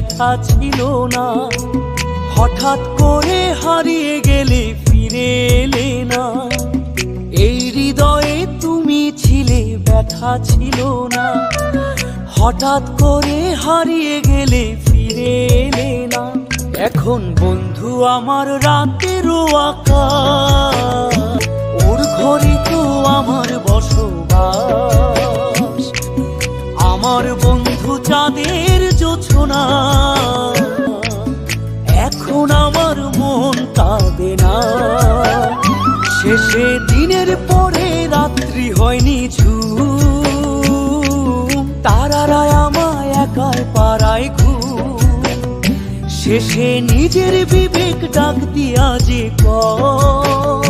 ব্যথা ছিল না। হঠাৎ করে হারিয়ে গেলে ফিরে এলে না। এই হৃদয়ে তুমি ছিলে, ব্যথা ছিল না। হঠাৎ করে হারিয়ে গেলে ফিরে এলে না। এখন বন্ধু আমার রাতেরও আকাশ, ওর ঘরে তো আমার বসবাস। আমার বন্ধু চাঁদের জোছনা, এখন আমার মন কাঁদে না। শেষে দিনের পরে রাত্রি হয়নি ঝুম, তারারা আমায় একাই পাড়ায় ঘুম। শেষে নিজের বিবেক ডাক দিয়া যে কয়